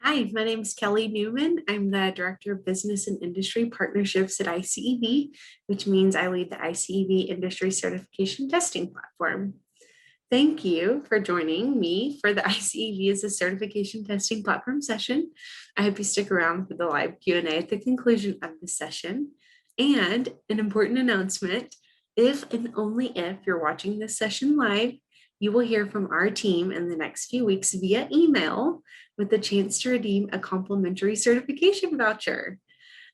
Hi, my name is Kelly Newman. I'm the Director of Business and Industry Partnerships at iCEV, which means I lead the iCEV Industry Certification Testing Platform. Thank you for joining me for the iCEV as a Certification Testing Platform session. I hope you stick around for the live Q&A at the conclusion of the session. And an important announcement, if and only if you're watching this session live, you will hear from our team in the next few weeks via email with the chance to redeem a complimentary certification voucher.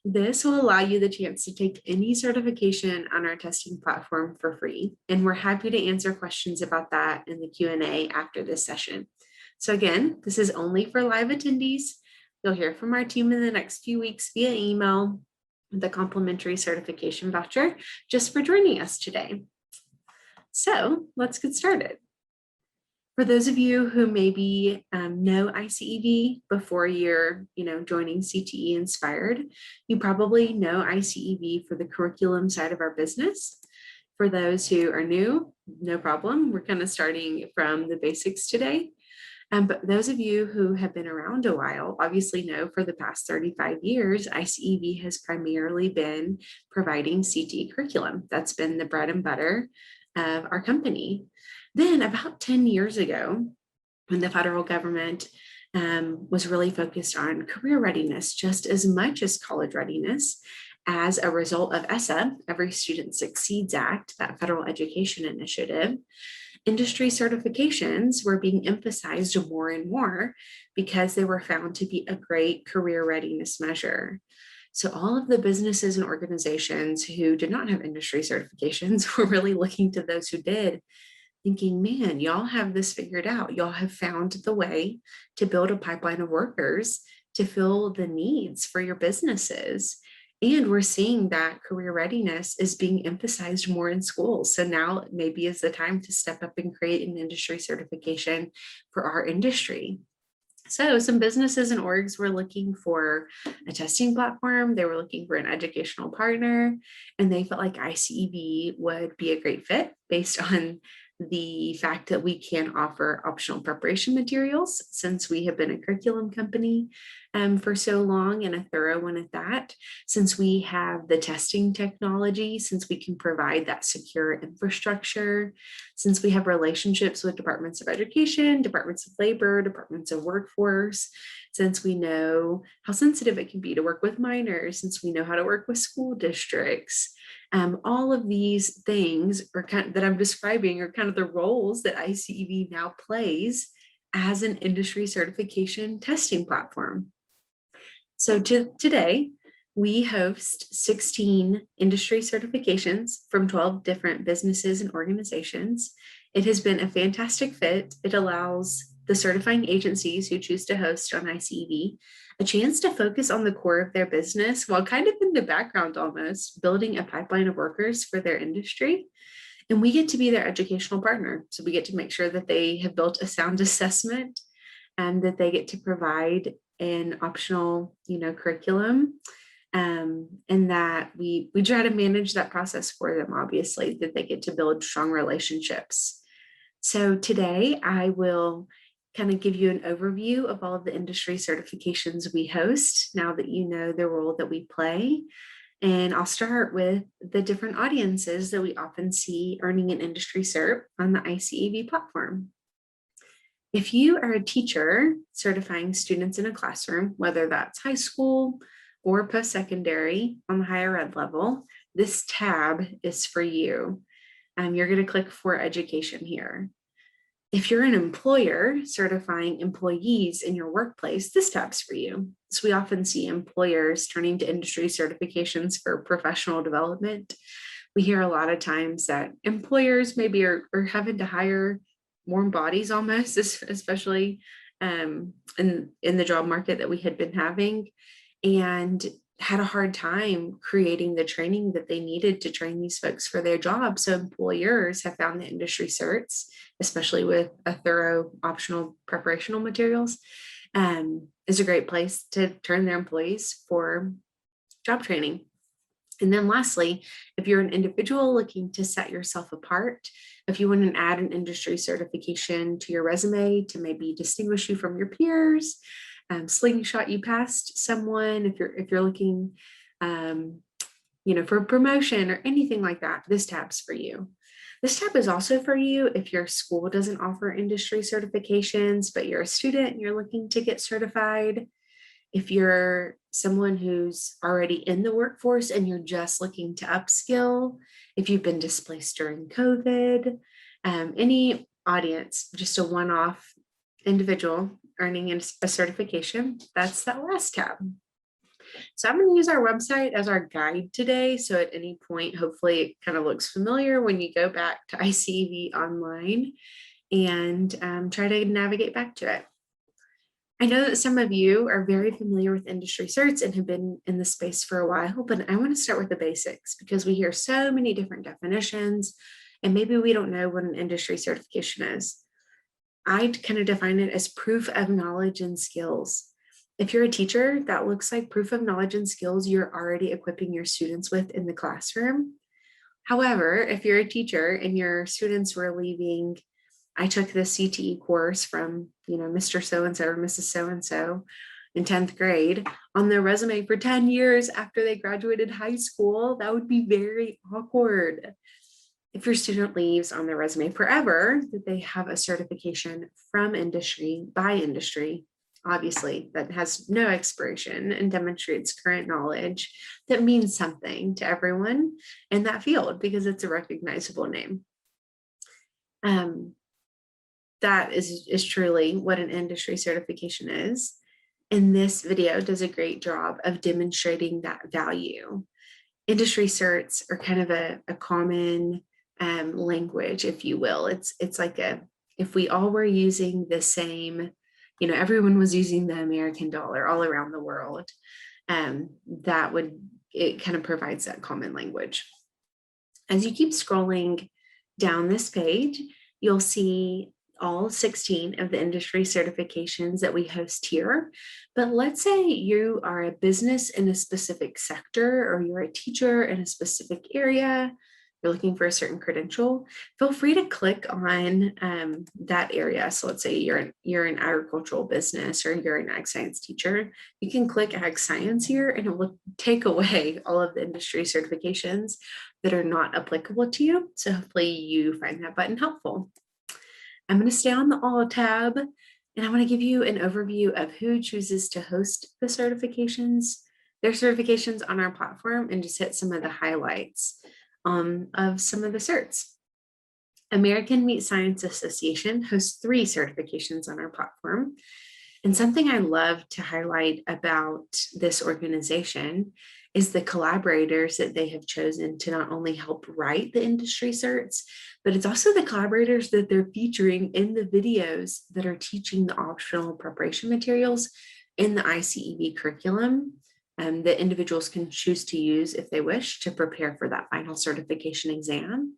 This will allow you the chance to take any certification on our testing platform for free. And we're happy to answer questions about that in the Q&A after this session. So again, this is only for live attendees. You'll hear from our team in the next few weeks via email with the complimentary certification voucher just for joining us today. So let's get started. For those of you who maybe know iCEV before you're joining CTE Inspired, you probably know iCEV for the curriculum side of our business. For those who are new, no problem. We're kind of starting from the basics today. But those of you who have been around a while obviously know for the past 35 years, iCEV has primarily been providing CTE curriculum. That's been the bread and butter of our company. Then about 10 years ago, when the federal government was really focused on career readiness, just as much as college readiness, as a result of iCEV, Every Student Succeeds Act, that federal education initiative, industry certifications were being emphasized more and more because they were found to be a great career readiness measure. So all of the businesses and organizations who did not have industry certifications were really looking to those who did, thinking, man, y'all have this figured out. Y'all have found the way to build a pipeline of workers to fill the needs for your businesses. And we're seeing that career readiness is being emphasized more in schools. So now maybe is the time to step up and create an industry certification for our industry. So some businesses and orgs were looking for a testing platform. They were looking for an educational partner, and they felt like iCEV would be a great fit based on the fact that we can offer optional preparation materials since we have been a curriculum company for so long, and a thorough one at that, since we have the testing technology, since we can provide that secure infrastructure, since we have relationships with departments of education, departments of labor, departments of workforce, since we know how sensitive it can be to work with minors, since we know how to work with school districts. All of these things that I'm describing are kind of the roles that iCEV now plays as an industry certification testing platform. So today, we host 16 industry certifications from 12 different businesses and organizations. It has been a fantastic fit. It allows the certifying agencies who choose to host on iCEV a chance to focus on the core of their business while kind of in the background almost, building a pipeline of workers for their industry. And we get to be their educational partner. So we get to make sure that they have built a sound assessment and that they get to provide an optional, curriculum. And that we try to manage that process for them, obviously, that they get to build strong relationships. So today I will kind of give you an overview of all of the industry certifications we host now that you know the role that we play. And I'll start with the different audiences that we often see earning an industry cert on the iCEV platform. If you are a teacher certifying students in a classroom, whether that's high school or post-secondary on the higher ed level, this tab is for you. You're going to click for education here. If you're an employer certifying employees in your workplace, this tab's for you. So we often see employers turning to industry certifications for professional development. We hear a lot of times that employers maybe are having to hire warm bodies almost, especially in the job market that we had been having, and had a hard time creating the training that they needed to train these folks for their job. So employers have found the industry certs, especially with a thorough optional preparational materials, is a great place to turn their employees for job training. And then lastly, if you're an individual looking to set yourself apart, if you want to add an industry certification to your resume to maybe distinguish you from your peers, slingshot you past someone, if you're looking, for promotion or anything like that, this tab's for you. This tab is also for you if your school doesn't offer industry certifications, but you're a student and you're looking to get certified. If you're someone who's already in the workforce and you're just looking to upskill, if you've been displaced during COVID, any audience, just a one-off individual earning a certification, that's that last tab. So I'm going to use our website as our guide today. So at any point, hopefully it kind of looks familiar when you go back to iCEV online and try to navigate back to it. I know that some of you are very familiar with industry certs and have been in the space for a while, but I want to start with the basics because we hear so many different definitions and maybe we don't know what an industry certification is. I'd kind of define it as proof of knowledge and skills. If you're a teacher, that looks like proof of knowledge and skills you're already equipping your students with in the classroom. However, if you're a teacher and your students were leaving, I took the CTE course from, Mr. So-and-so or Mrs. So-and-so in 10th grade on their resume for 10 years after they graduated high school, that would be very awkward. If your student leaves on their resume forever, that they have a certification from industry, by industry, obviously, that has no expiration and demonstrates current knowledge, that means something to everyone in that field because it's a recognizable name. That is truly what an industry certification is. And this video does a great job of demonstrating that value. Industry certs are kind of a common language, if you will. It's like if we all were using the same, everyone was using the American dollar all around the world, it kind of provides that common language. As you keep scrolling down this page, you'll see all 16 of the industry certifications that we host here. But let's say you are a business in a specific sector, or you're a teacher in a specific area, you're looking for a certain credential, feel free to click on that area. So let's say you're an agricultural business or you're an ag science teacher. You can click ag science here and it will take away all of the industry certifications that are not applicable to you. So hopefully you find that button helpful. I'm going to stay on the All tab, and I want to give you an overview of who chooses to host the certifications, their certifications on our platform, and just hit some of the highlights of some of the certs. American Meat Science Association hosts 3 certifications on our platform. And something I love to highlight about this organization is the collaborators that they have chosen to not only help write the industry certs, but it's also the collaborators that they're featuring in the videos that are teaching the optional preparation materials in the iCEV curriculum that individuals can choose to use if they wish to prepare for that final certification exam.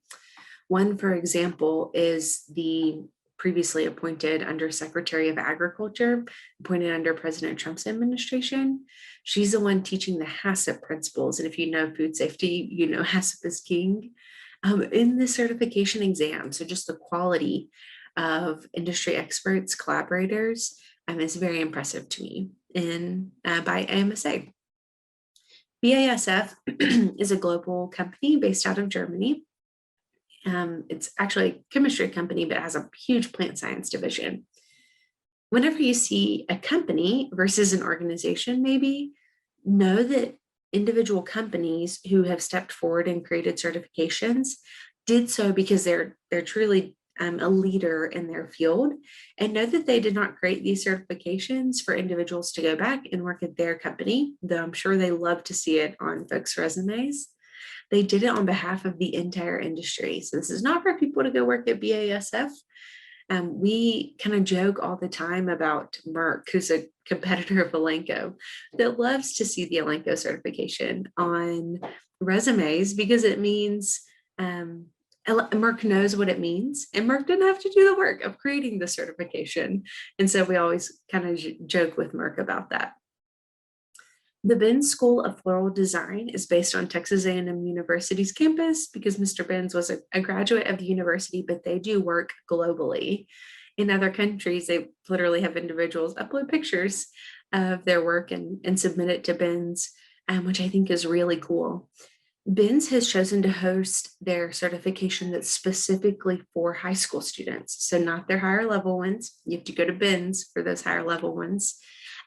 One, for example, is the previously appointed Undersecretary of Agriculture, appointed under President Trump's administration. She's the one teaching the HACCP principles. And if you know food safety, you know HACCP is king in the certification exam. So just the quality of industry experts, collaborators, is very impressive to me by AMSA. BASF is a global company based out of Germany. It's actually a chemistry company, but it has a huge plant science division. Whenever you see a company versus an organization, maybe know that individual companies who have stepped forward and created certifications did so because they're truly a leader in their field, and know that they did not create these certifications for individuals to go back and work at their company, though I'm sure they love to see it on folks' resumes. They did it on behalf of the entire industry. So this is not for people to go work at BASF. We kind of joke all the time about Merck, who's a competitor of Elanco, that loves to see the Elanco certification on resumes because it means Merck knows what it means, and Merck didn't have to do the work of creating the certification. And so we always kind of joke with Merck about that. The Benz School of Floral Design is based on Texas A&M University's campus because Mr. Benz was a graduate of the university, but they do work globally. In other countries, they literally have individuals upload pictures of their work and submit it to BINS, which I think is really cool. BINS has chosen to host their certification that's specifically for high school students. So not their higher level ones. You have to go to BINS for those higher level ones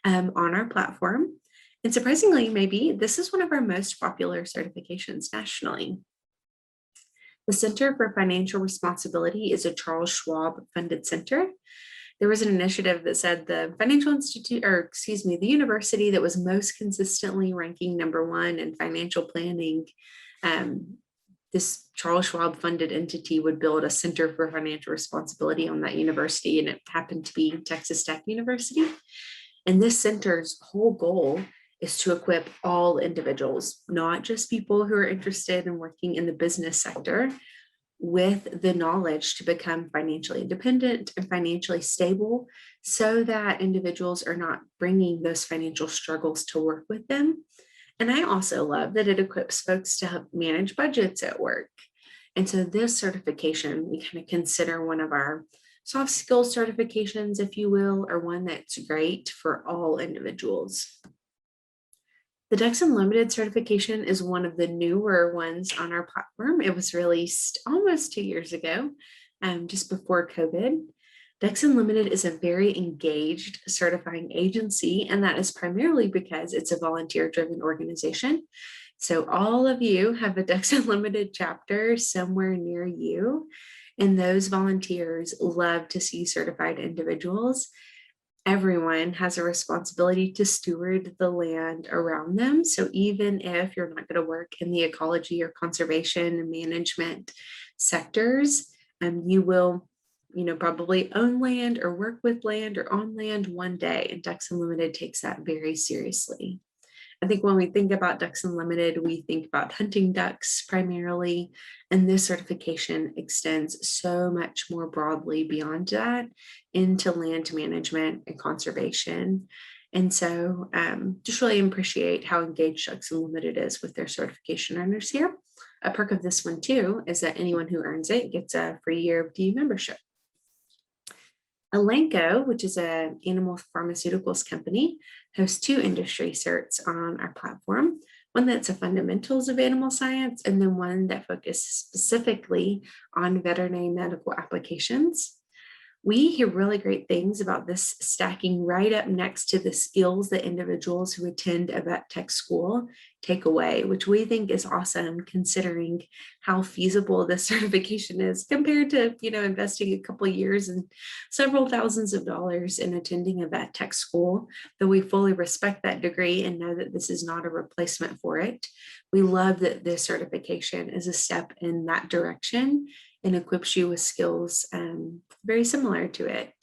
on our platform. And surprisingly, maybe this is one of our most popular certifications nationally. The Center for Financial Responsibility is a Charles Schwab funded center. There was an initiative that said the financial institute, or excuse me, the university that was most consistently ranking #1 in financial planning, this Charles Schwab funded entity would build a Center for Financial Responsibility on that university, and it happened to be Texas Tech University. And this center's whole goal is to equip all individuals, not just people who are interested in working in the business sector, with the knowledge to become financially independent and financially stable, so that individuals are not bringing those financial struggles to work with them. And I also love that it equips folks to help manage budgets at work. And so this certification, we kind of consider one of our soft skills certifications, if you will, or one that's great for all individuals. The Ducks Unlimited certification is one of the newer ones on our platform. It was released almost 2 years ago, just before COVID. Ducks Unlimited is a very engaged certifying agency, and that is primarily because it's a volunteer-driven organization. So all of you have a Ducks Unlimited chapter somewhere near you, and those volunteers love to see certified individuals. Everyone has a responsibility to steward the land around them. So even if you're not going to work in the ecology or conservation and management sectors, you will, probably own land or work with land or on land one day. And Ducks Unlimited takes that very seriously. I think when we think about Ducks Unlimited, we think about hunting ducks primarily, and this certification extends so much more broadly beyond that into land management and conservation. And so just really appreciate how engaged Ducks Unlimited is with their certification earners here. A perk of this one too is that anyone who earns it gets a free year of DU membership. Elanco, which is an animal pharmaceuticals company, hosts 2 industry certs on our platform. One that's a fundamentals of animal science, and then one that focuses specifically on veterinary medical applications. We hear really great things about this stacking right up next to the skills that individuals who attend a vet tech school take away, which we think is awesome considering how feasible this certification is compared to, investing a couple of years and several thousands of dollars in attending a vet tech school. Though we fully respect that degree and know that this is not a replacement for it, we love that this certification is a step in that direction and equips you with skills very similar to it.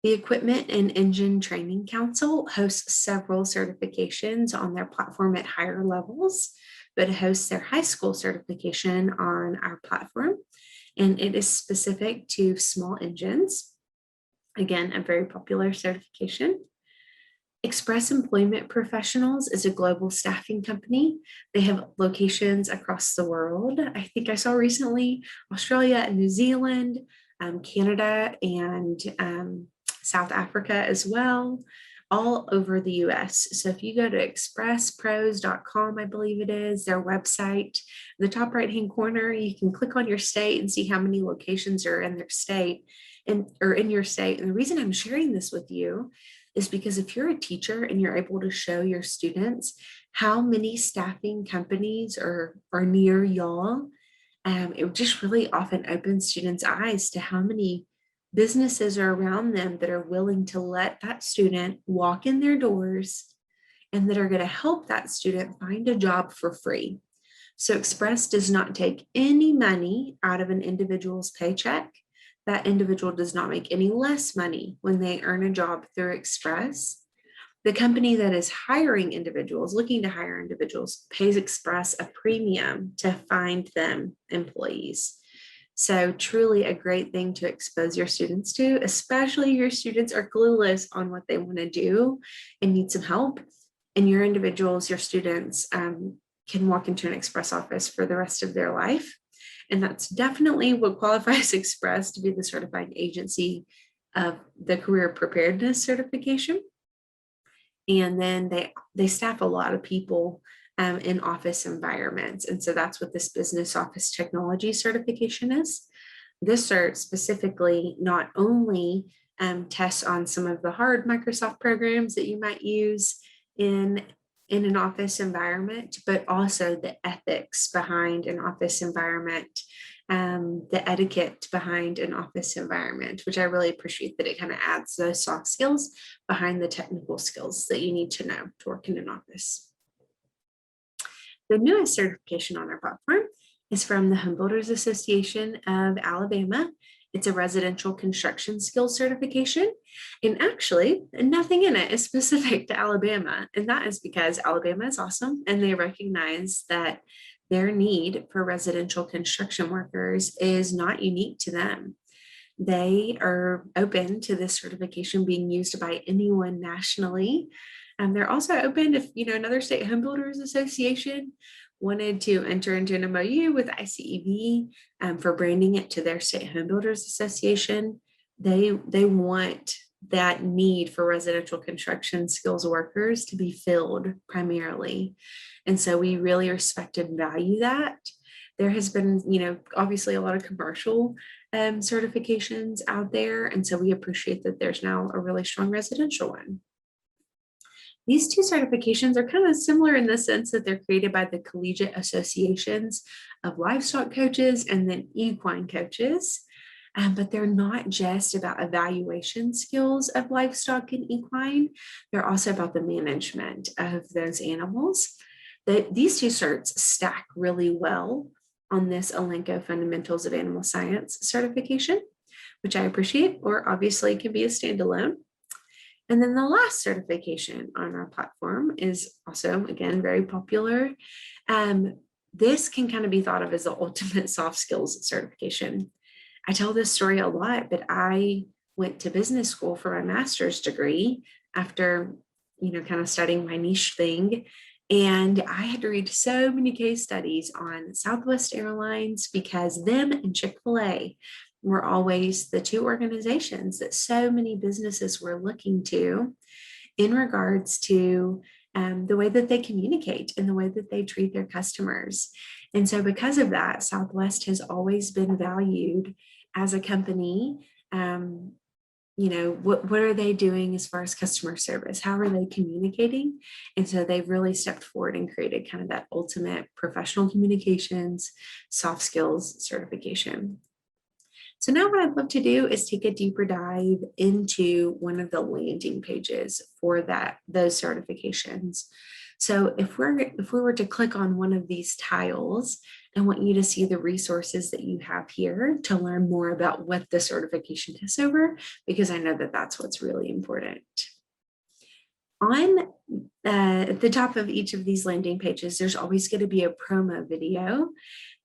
The Equipment and Engine Training Council hosts several certifications on their platform at higher levels, but hosts their high school certification on our platform, and it is specific to small engines. Again, a very popular certification. Express Employment Professionals is a global staffing company. They have locations across the world. I think I saw recently Australia and New Zealand, Canada, and South Africa as well, all over the US. So if you go to expresspros.com, I believe it is, their website, in the top right-hand corner, you can click on your state and see how many locations are in their state or in your state. And the reason I'm sharing this with you is because if you're a teacher and you're able to show your students how many staffing companies are near y'all, it just really often opens students' eyes to how many businesses are around them that are willing to let that student walk in their doors and that are going to help that student find a job for free. So Express does not take any money out of an individual's paycheck. That individual does not make any less money when they earn a job through Express. The company that is hiring individuals, looking to hire individuals, pays Express a premium to find them employees. So truly a great thing to expose your students to, especially your students are clueless on what they want to do and need some help. And your individuals, your students, can walk into an Express office for the rest of their life And that's definitely what qualifies Express to be the certifying agency of the career preparedness certification. And then they staff a lot of people in office environments. And so that's what this business office technology certification is. This cert specifically not only tests on some of the hard Microsoft programs that you might use in an office environment, but also the ethics behind an office environment, the etiquette behind an office environment, which I really appreciate that it kind of adds those soft skills behind the technical skills that you need to know to work in an office. The newest certification on our platform is from the Home Builders Association of Alabama. It's a residential construction skills certification. And actually, nothing in it is specific to Alabama. And that is because Alabama is awesome and they recognize that their need for residential construction workers is not unique to them. They are open to this certification being used by anyone nationally. And they're also open if, another state home builders association wanted to enter into an MOU with iCEV for branding it to their state home builders association. They want that need for residential construction skills workers to be filled primarily. And so we really respect and value that. There has been, obviously a lot of commercial certifications out there. And so we appreciate that there's now a really strong residential one. These two certifications are kind of similar in the sense that they're created by the collegiate associations of livestock coaches and then equine coaches. But they're not just about evaluation skills of livestock and equine. They're also about the management of those animals. These two certs stack really well on this Elenco Fundamentals of Animal Science certification, which I appreciate, or obviously can be a standalone. And then the last certification on our platform is also, again, very popular. This can kind of be thought of as the ultimate soft skills certification. I tell this story a lot, but I went to business school for my master's degree after, kind of studying my niche thing. And I had to read so many case studies on Southwest Airlines because them and Chick-fil-A were always the two organizations that so many businesses were looking to in regards to the way that they communicate and the way that they treat their customers. And so because of that, Southwest has always been valued as a company. What are they doing as far as customer service? How are they communicating? And so they've really stepped forward and created kind of that ultimate professional communications, soft skills certification. So now what I'd love to do is take a deeper dive into one of the landing pages for those certifications. So if we were to click on one of these tiles, I want you to see the resources that you have here to learn more about what the certification is over, because I know that that's what's really important. On at the top of each of these landing pages, there's always going to be a promo video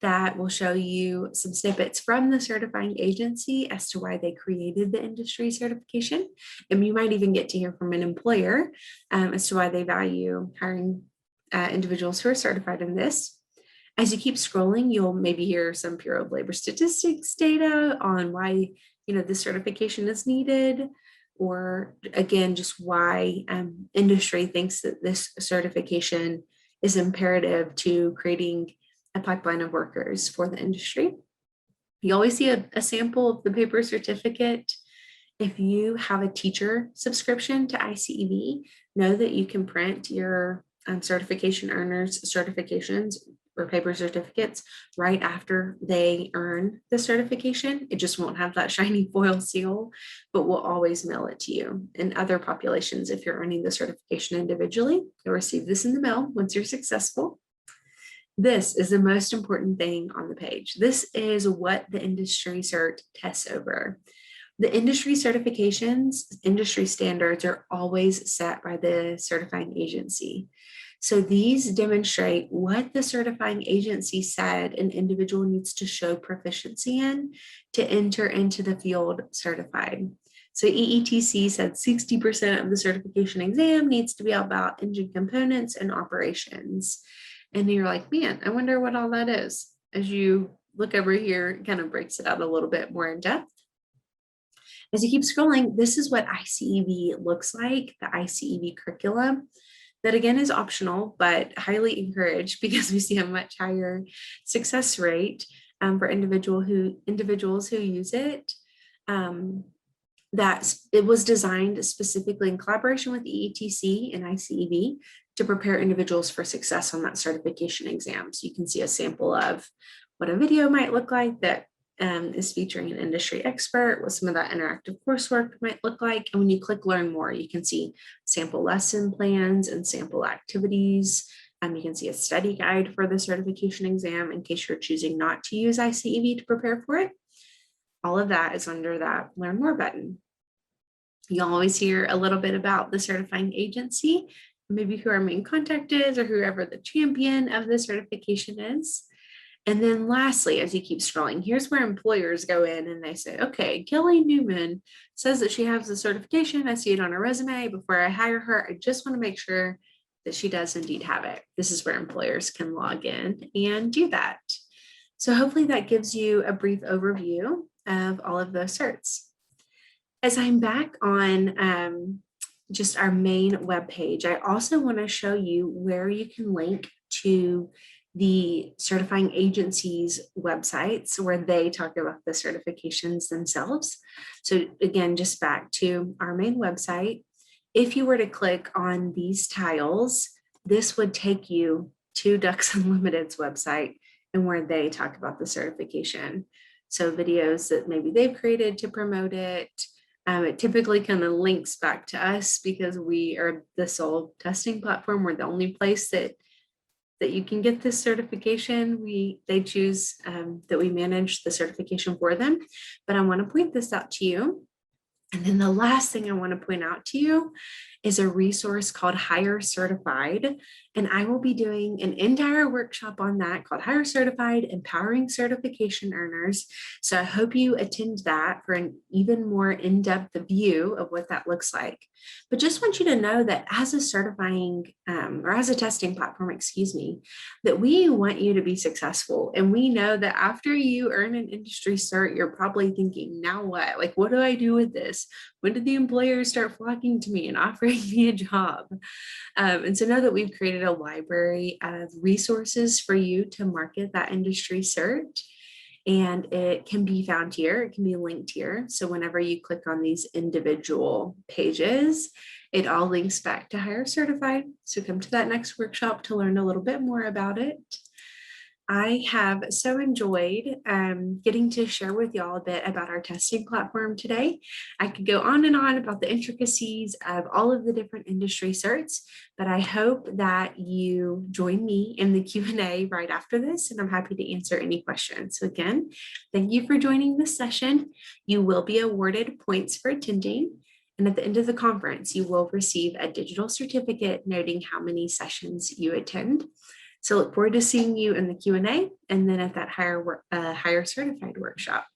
that will show you some snippets from the certifying agency as to why they created the industry certification. And you might even get to hear from an employer as to why they value hiring individuals who are certified in this. As you keep scrolling, you'll maybe hear some Bureau of Labor Statistics data on why this certification is needed, or again, just why industry thinks that this certification is imperative to creating a pipeline of workers for the industry. You always see a sample of the paper certificate. If you have a teacher subscription to iCEV, know that you can print your certification earners certifications or paper certificates right after they earn the certification. It just won't have that shiny foil seal, but we'll always mail it to you. In other populations, if you're earning the certification individually, you'll receive this in the mail once you're successful. This is the most important thing on the page. This is what the industry cert tests over. The industry certifications, industry standards are always set by the certifying agency. So these demonstrate what the certifying agency said an individual needs to show proficiency in to enter into the field certified. So EETC said 60% of the certification exam needs to be about engine components and operations. And you're like, man, I wonder what all that is as you look over here, it kind of breaks it out a little bit more in depth. As you keep scrolling, this is what iCEV looks like, the iCEV curriculum. That again is optional, but highly encouraged because we see a much higher success rate for individuals who use it. That it was designed specifically in collaboration with EETC and iCEV to prepare individuals for success on that certification exam. So you can see a sample of what a video might look like that is featuring an industry expert, what some of that interactive coursework might look like. And when you click learn more, you can see sample lesson plans and sample activities. You can see a study guide for the certification exam in case you're choosing not to use iCEV to prepare for it. All of that is under that learn more button. You'll always hear a little bit about the certifying agency, maybe who our main contact is or whoever the champion of the certification is. And then lastly, as you keep scrolling, here's where employers go in and they say, okay, Kelly Newman says that she has the certification. I see it on her resume. Before I hire her, I just want to make sure that she does indeed have it. This is where employers can log in and do that. So hopefully that gives you a brief overview of all of those certs. As I'm back on just our main webpage, I also want to show you where you can link to the certifying agencies' websites where they talk about the certifications themselves. So again, just back to our main website. If you were to click on these tiles, this would take you to Ducks Unlimited's website and where they talk about the certification. So videos that maybe they've created to promote it. It typically kind of links back to us because we are the sole testing platform. We're the only place that you can get this certification. They choose that we manage the certification for them. But I want to point this out to you. And then the last thing I want to point out to you is a resource called Hire Certified. And I will be doing an entire workshop on that called Hire Certified, Empowering Certification Earners. So I hope you attend that for an even more in-depth view of what that looks like. But just want you to know that as a certifying or as a testing platform, that we want you to be successful. And we know that after you earn an industry cert, you're probably thinking, now what? Like, what do I do with this? When did the employers start flocking to me and offering me a job? And so know that we've created a library of resources for you to market that industry cert. And it can be found here. It can be linked here. So whenever you click on these individual pages, it all links back to Hire Certified. So come to that next workshop to learn a little bit more about it. I have so enjoyed getting to share with y'all a bit about our testing platform today. I could go on and on about the intricacies of all of the different industry certs, but I hope that you join me in the Q&A right after this, and I'm happy to answer any questions. So again, thank you for joining this session. You will be awarded points for attending. And at the end of the conference, you will receive a digital certificate noting how many sessions you attend. So look forward to seeing you in the Q&A and then at that Hire Certified workshop.